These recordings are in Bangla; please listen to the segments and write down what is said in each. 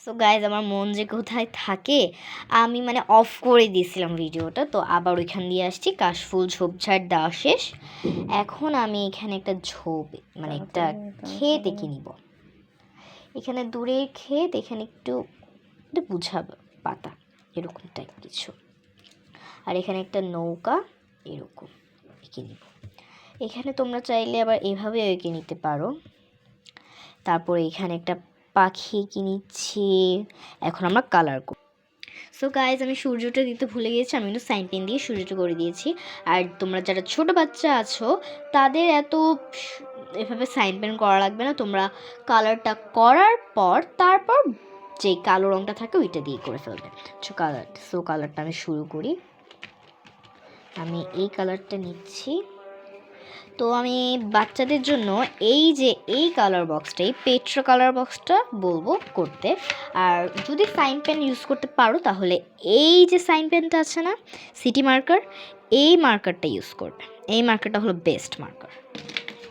সো গাইজ আমার মন যে কোথায় থাকে আমি মানে অফ করে দিয়েছিলাম ভিডিওটা, তো আবার ওইখান দিয়ে আসছি। কাশফুল ঝোপঝাড় দেওয়া শেষ। এখন আমি এখানে একটা ঝোপ মানে একটা ক্ষেত এঁকে নিব। এখানে দূরে ক্ষেত, এখানে একটু বুঝাবো পাতা এরকম টাইপ কিছু, আর এখানে একটা নৌকা এরকম এঁকে নিব। এখানে তোমরা চাইলে আবার এভাবে এঁকে নিতে পারো। তারপরে এখানে একটা পাখি এঁকে নিচ্ছি। এখন আমরা কালার করব। সো গাইজ আমি সূর্যটা দিতে ভুলে গিয়েছি, আমি কিন্তু সাইন পেন দিয়ে সূর্যটা করে দিয়েছি। আর তোমরা যারা ছোট বাচ্চা আছো তাদের এত এভাবে সাইন পেন করা লাগবে না, তোমরা কালারটা করার পর তারপর যে কালো রঙটা থাকে ওইটা দিয়ে করে ফেলবে। সো কালারটা আমি শুরু করি। আমি এই কালারটা নিচ্ছি। তো আমি বাচ্চাদের জন্য এই কালার বক্সটাই পেট্রো কালার বক্সটা বলবো করতে। আর যদি সাইন পেন ইউজ করতে পারো তাহলে এই যে সাইন পেনটা আছে না, সিটি মার্কার, এই মার্কারটা ইউজ করবে। এই মার্কারটা হলো বেস্ট মার্কার।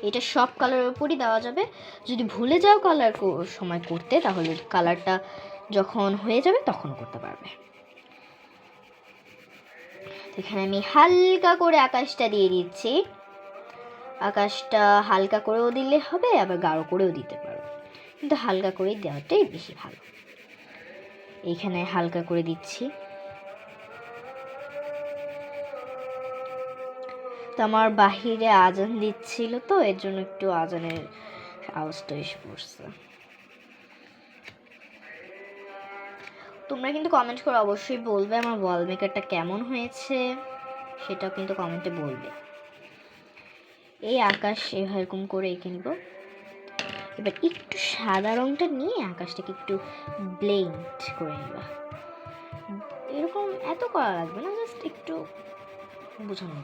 এটা সব কালারের উপরই দেওয়া যাবে। যদি ভুলে যাও কালার সময় করতে তাহলে কালারটা যখন হয়ে যাবে তখন করতে পারবে। এখানে আমি হালকা করে আকাশটা দিয়ে দিচ্ছি। আকাশটা হালকা করেও দিলে হবে, আবার গাঢ় করেও দিতে পারো, কিন্তু হালকা করে দেওয়াটাই বেশি ভালো। এইখানে হালকা করে দিচ্ছি। তো আমার বাহিরে আজান দিচ্ছিল, তো এর জন্য একটু আজানের আওয়াজটা এসে পড়ছে। তোমরা কিন্তু কমেন্ট করে অবশ্যই বলবে আমার ওয়াল মেকারটা কেমন হয়েছে, সেটাও কিন্তু কমেন্টে বলবে। এই আকাশ এরকম করে এঁকে নিব। এবার একটু সাদা রঙটা নিয়ে আকাশটাকে একটু ব্লেন্ড করে নিব। এরকম এত করা লাগবে না, জাস্ট একটু বোঝানো।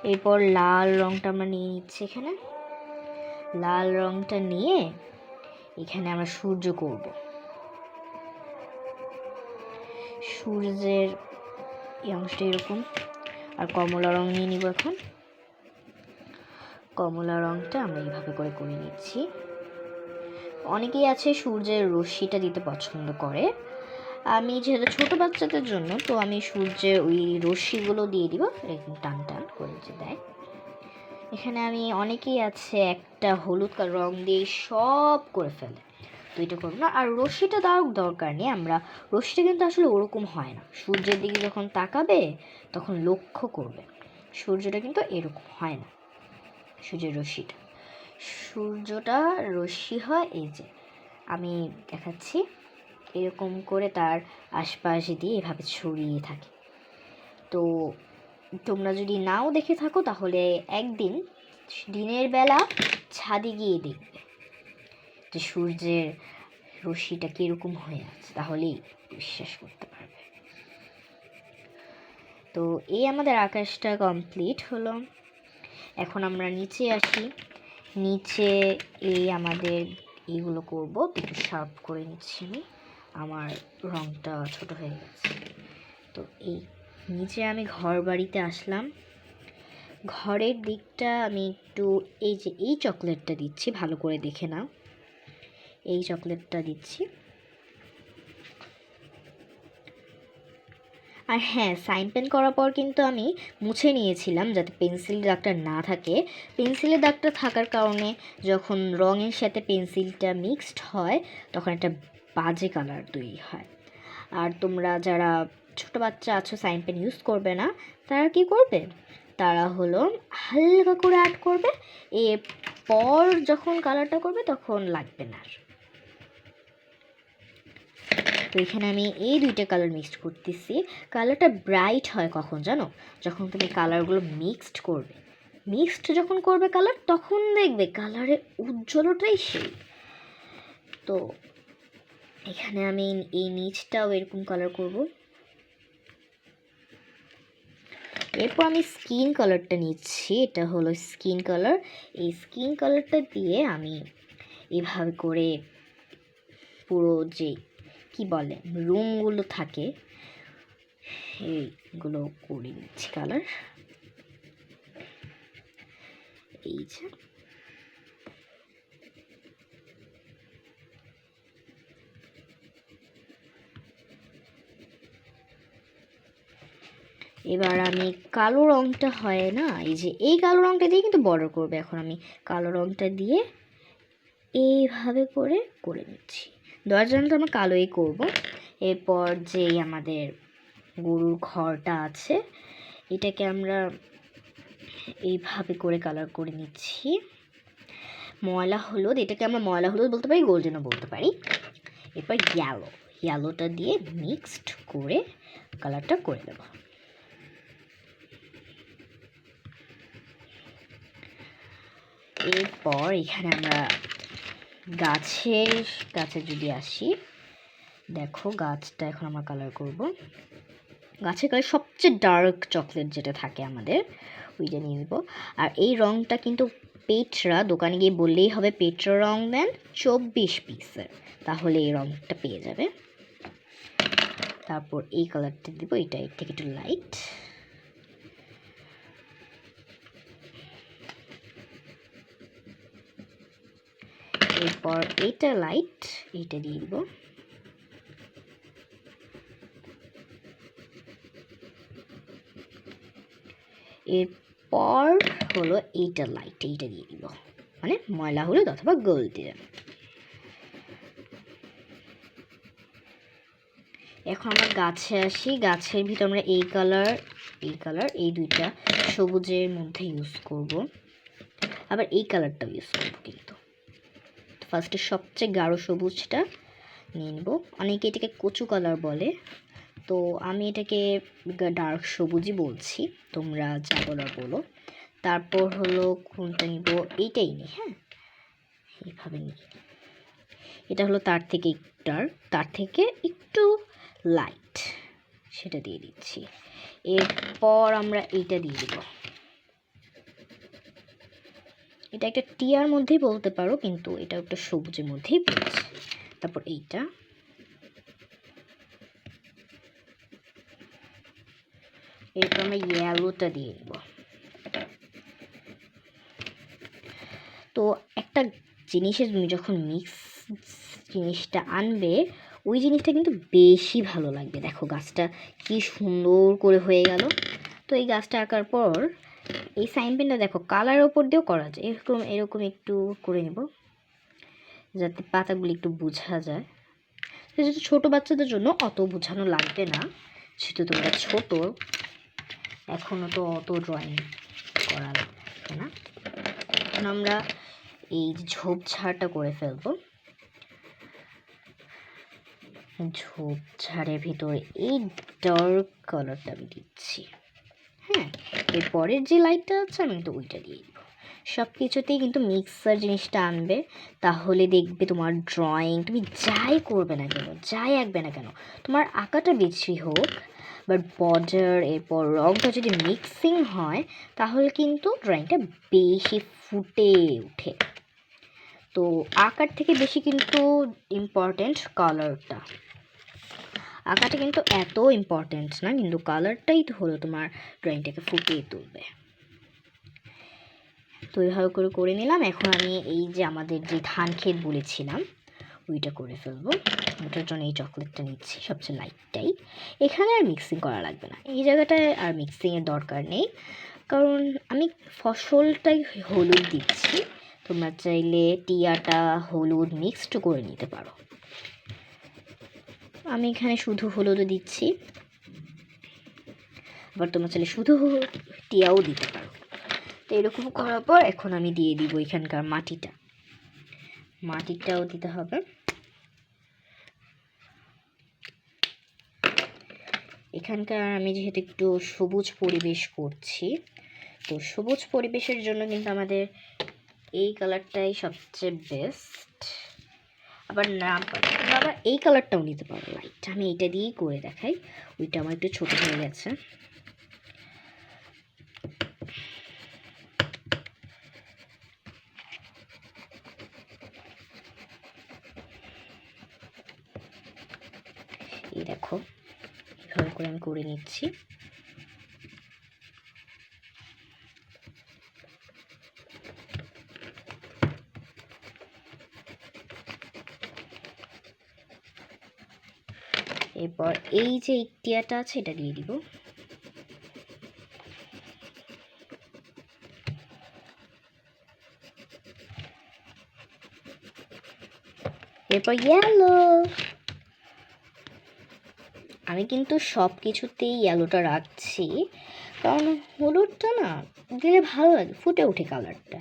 এরপর লাল রঙটা আমরা নিয়ে নিচ্ছি। এখানে লাল রঙটা নিয়ে এখানে আমরা সূর্য করব। সূর্যের এই অংশটা এরকম। আর কমলা রং নিয়ে নিব। এখন কমলা রঙটা আমরা এইভাবে করে করে নিচ্ছি। অনেকেই আছে সূর্যের রশ্মিটা দিতে পছন্দ করে। আমি যেহেতু ছোট বাচ্চাদের জন্য, তো আমি সূর্যের ওই রশ্মিগুলো দিয়ে দিব, এরকম টান টান করে যে দেয়। এখানে আমি অনেকেই আছে একটা হলুদ রং দিয়ে সব করে ফেলে, তো এটা করবো না। আর রশ্মিটা দেওয়ার দরকার নেই, আমরা রশ্মিটা কিন্তু আসলে ওরকম হয় না। সূর্যের দিকে যখন তাকাবে তখন লক্ষ্য করবে সূর্যটা কিন্তু এরকম হয় না। সূর্যটা রশ্মি হয় এই যে আমি দেখাচ্ছি, এরকম করে তার আশপাশ দিয়ে এভাবে ছড়িয়ে থাকে। তো তোমরা যদি নাও দেখে থাকো তাহলে একদিন দিনের বেলা ছাদে গিয়ে দেখবে যে সূর্যের রশ্মিটা কীরকম হয়ে আছে, তাহলেই বিশ্বাস করতে পারবে। তো এই আমাদের আকাশটা কমপ্লিট হলো। এখন আমরা নিচে আসি। নিচে এই আমাদের এইগুলো করব, একটু শার্প করে নিচ্ছি আমি, আমার রঙটা ছোট হয়ে গেছে। তো এই নিচে আমি ঘর বাড়িতে আসলাম। ঘরের দিকটা আমি একটু এই যে এই চকলেটটা দিচ্ছি, ভালো করে দেখে নাও, এই চকলেটটা দিচ্ছি। আর হ্যাঁ, সাইন পেন করার পর কিন্তু আমি মুছে নিয়েছিলাম যাতে পেন্সিলের দাগটা না থাকে। পেন্সিলের দাগটা থাকার কারণে যখন রঙের সাথে পেন্সিলটা মিক্সড হয় তখন একটা বাজে কালার তৈরি হয়। আর তোমরা যারা ছোট বাচ্চা আছো সাইন পেন ইউজ করবে না, তারা কি করবে, তারা হলো হালকা করে অ্যাড করবে, এরপর যখন কালারটা করবে তখন লাগবে না। তো এখানে আমি এই দুইটা কালার মিক্সড করতেছি। কালারটা ব্রাইট হয় কখন জানো, যখন তুমি কালারগুলো মিক্সড করবে। মিক্সড যখন করবে কালার, তখন দেখবে কালারের উজ্জ্বলতাই সেই। তো এখানে আমি এই নিচটাও এরকম কালার করব। এরপর আমি স্কিন কালারটা নিচ্ছি, এটা হলো স্কিন কালার। এই স্কিন কালারটা দিয়ে আমি এভাবে করে পুরো যে কি বলে রুমগুলো থাকে এইগুলো করে নিচ্ছি কালার। এই যে এবার আমি কালো রঙটা হয় না, এই যে এই কালো রঙটা দিয়ে কিন্তু বর্ডার করবে। এখন আমি কালো রঙটা দিয়ে এইভাবে করে করে নিচ্ছি। দেওয়ার জন্য তো আমরা কালোই করব। এরপর যেই আমাদের গরুর ঘরটা আছে এটাকে আমরা এইভাবে করে কালার করে নিচ্ছি। ময়লা হলুদ, এটাকে আমরা ময়লা হলুদ বলতে পারি, গোল্ডেনও বলতে পারি। এরপর ইয়েলোটা দিয়ে মিক্সড করে কালারটা করে দেব। এরপর এখানে আমরা গাছে যদি আসি, দেখো গাছটা এখন আমরা কালার করব। গাছের কালার সবচেয়ে ডার্ক চকলেট যেটা থাকে আমাদের ওইটা নিয়ে নেব। আর এই রঙটা কিন্তু পেটরা, দোকানে গিয়ে বললেই হবে পেটরা রং দেন 24 পিসের, তাহলে এই রঙটা পেয়ে যাবে। তারপর এই কালারটা দিব, এটা এর থেকে একটু লাইট। এরপর এটা লাইট, এইটা দিয়ে দিব। এরপর হলো এইটা লাইট, এইটা দিয়ে দিব, মানে ময়লা হলুদ অথবা গোল্ডেন। এখন আমরা গাছে আসি। গাছের ভিতর আমরা এই কালার এই দুইটা সবুজের মধ্যে ইউজ করব, আবার এই কালারটাও ইউজ করব। কিন্তু ফার্স্টে সবচেয়ে গাঢ় সবুজটা নিয়ে নেব। অনেকে এটাকে কচু কালার বলে, তো আমি এটাকে ডার্ক সবুজই বলছি, তোমরা যা বলার বলো। তারপর হলো কোনটা নিব, এইটাই নিই। হ্যাঁ, এইভাবে নিই। এটা হলো তার থেকে একটু লাইট, সেটা দিয়ে দিচ্ছি। এরপর আমরা এইটা দিয়ে দিব। এটা একটা টিয়ার মধ্যেই বলতে পারো, কিন্তু এটা একটা সবুজের মধ্যেই পড়ছে। তারপর এইটা, এরপর আমরা ইয়েলোটা দিয়ে দিব। তো একটা জিনিসের তুমি যখন মিক্স জিনিসটা আনবে, ওই জিনিসটা কিন্তু বেশি ভালো লাগবে। দেখো গাছটা কি সুন্দর করে হয়ে গেল। তো এই গাছটা আঁকার পর এই সাইন পেনটা দেখো কালারের ওপর দিয়েও করা যায়, এরকম একটু করে নেব যাতে পাতাগুলি একটু বোঝা যায়। যেহেতু ছোটো বাচ্চাদের জন্য অত বোঝানো লাগবে না, যেহেতু তোমরা ছোট, এখনও তো অত ড্রয়িং করা লাগবে না। এখন আমরা এই ঝোপঝাড়টা করে ফেলবো। ঝোপঝাড়ের ভিতরে এই ডার্ক কালারটা আমি দিচ্ছি। হ্যাঁ, এরপরের যে লাইটটা আছে আমি কিন্তু ওইটা দিয়ে দিব। সব কিছুতেই কিন্তু মিক্সার জিনিসটা আনবে, তাহলে দেখবে তোমার ড্রয়িং তুমি যাই করবে না কেন, যাই আঁকবে না কেন, তোমার আঁকাটা বেশি হোক বাট বর্ডার এরপর রংটা যদি মিক্সিং হয় তাহলে কিন্তু ড্রয়িংটা বেশি ফুটে ওঠে। তো আঁকার থেকে বেশি কিন্তু ইম্পর্ট্যান্ট কালারটা। আঁকাটা কিন্তু এত ইম্পর্ট্যান্ট না, কিন্তু কালারটাই তো হলো তোমার ড্রয়িংটাকে ফুটিয়ে তুলবে। তো এইভাবে করে নিলাম। এখন আমি এই যে আমাদের যে ধান ক্ষেত বলেছিলাম ওইটা করে ফেলবো। ওটার জন্য এই চকলেটটা নিচ্ছি, সবচেয়ে লাইটটাই। এখানে আর মিক্সিং করা লাগবে না, এই জায়গাটায় আর মিক্সিংয়ের দরকার নেই, কারণ আমি ফসলটাই হলুদ দিচ্ছি। তোমরা চাইলে টিয়াটা হলুদ মিক্সড করে নিতে পারো। আমি এখানে শুধু হলুদও দিচ্ছি, আবার তোমরা চাইলে শুধু টিয়াও দিতে পারো। তো এরকম করার পর এখন আমি দিয়ে দিব এখানকার মাটিটাও দিতে হবে। এখানকার আমি যেহেতু একটু সবুজ পরিবেশ করছি, তো সবুজ পরিবেশের জন্য কিন্তু আমাদের এই কালারটাই সবচেয়ে বেস্ট। আবার আবার এই কালারটাও নিতে পারো লাইট, আমি এইটা দিয়েই করে দেখাই, ওইটা আমার একটু ছোট হয়ে গেছে। এই দেখো এভাবে করে আমি করে নিচ্ছি। এরপর এই যে টিয়াটা আছে এটা দিয়ে দিব। এরপর ইয়েলো। আমি কিন্তু সব কিছুতেই ইয়েলোটা রাখছি, কারণ হলুদটা না দিলে ভালো লাগে, ফুটে ওঠে কালারটা।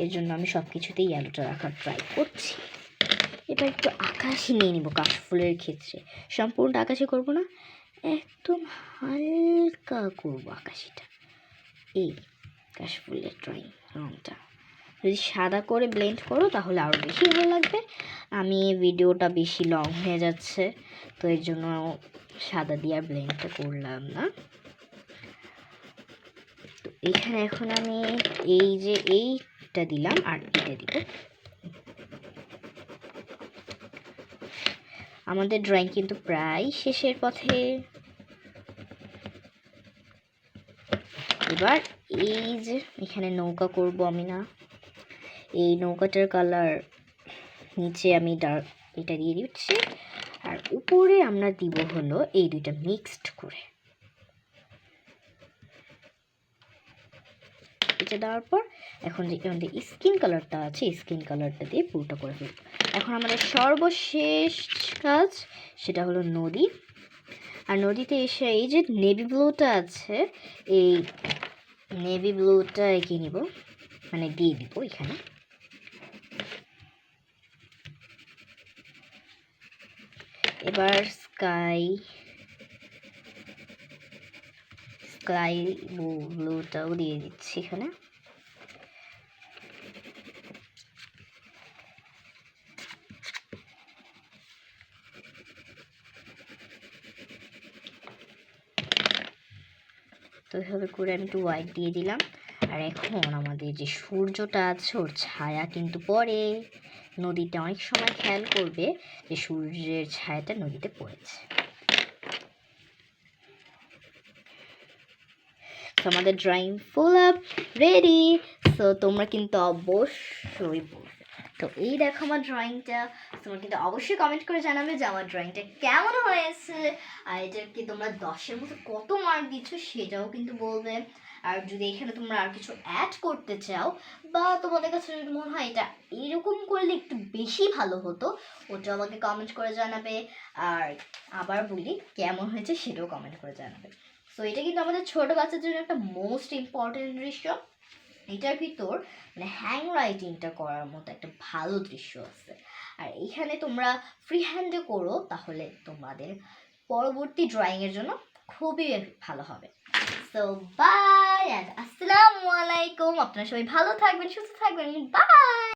এর জন্য আমি সব কিছুতেই ইয়েলোটা রাখার ট্রাই করছি। এবার একটু আকাশি নিয়ে নিব কাশফুলের ক্ষেত্রে, সম্পূর্ণ আকাশি করব না, একদম হালকা করব আকাশিটা। এই কাশফুলের ড্রয়িং রঙটা যদি সাদা করে ব্লেন্ড করো তাহলে আরও বেশি ভালো লাগবে। আমি ভিডিওটা বেশি লং হয়ে যাচ্ছে, তো এর জন্য সাদা দিয়ে আর ব্লেন্ডটা করলাম না। তো এখানে এখন আমি এই যে এইটা দিলাম আর এটা দিব। আমাদের ড্রয়িং কিন্তু প্রায় শেষের পথে। এবার এই যে এখানে নৌকা করব আমি, না এই নৌকাটার কালার নিচে আমি ডার্ক এটা দিয়ে দিচ্ছি, আর উপরে আমরা দিব হলো এই দুইটা মিক্সড করে। এটা দেওয়ার পর এখন যে আমাদের স্কিন কালারটা আছে, স্কিন কালারটা দিয়ে পুরোটা করে ফেলব। এখন আমাদের সর্বশেষ কাজ সেটা হলো নদী। আর নদীতে এসে এই যে নেভি ব্লুটা আছে, এই নেভি ব্লুটা এঁকে নিব, মানে দিয়ে দিব এখানে। এবার স্কাই ব্লুটাও দিয়ে দিচ্ছি এখানে। তো এভাবে করে আমি একটু হোয়াইট দিয়ে দিলাম। আর এখন আমাদের যে সূর্যটা আছে ওর ছায়া কিন্তু পড়ে নদীতে, অনেক সময় খেয়াল করবে যে সূর্যের ছায়াটা নদীতে পড়েছে। তো আমাদের ড্রয়িং ফুল আপ রেডি। সো তোমরা কিন্তু অবশ্যই, তো এই দেখো আমার ড্রয়িংটা, তোমরা কিন্তু অবশ্যই কমেন্ট করে জানাবে যে আমার ড্রয়িংটা কেমন হয়েছে, আর এটাকে তোমরা 10-এর মধ্যে কত মার্ক দিচ্ছ সেটাও কিন্তু বলবে। আর যদি এখানে তোমরা আর কিছু অ্যাড করতে চাও বা তোমাদের কাছে যদি মনে হয় এটা এরকম করলে একটু বেশি ভালো হতো, ওটা আমাকে কমেন্ট করে জানাবে। আর আবার বলি কেমন হয়েছে সেটাও কমেন্ট করে জানাবে। সো এটা কিন্তু আমাদের ছোটো বাচ্চাদের জন্য একটা মোস্ট ইম্পর্টেন্ট দৃশ্য। এটার ভিতর মানে হ্যান্ড রাইটিংটা করার মতো একটা ভালো দৃশ্য আছে। আর এখানে তোমরা ফ্রি হ্যান্ডে করো তাহলে তোমাদের পরবর্তী ড্রয়িংয়ের জন্য খুবই ভালো হবে। সো বাই অ্যান্ড আসসালামু আলাইকুম। আপনারা সবাই ভালো থাকবেন, সুস্থ থাকবেন। বাই।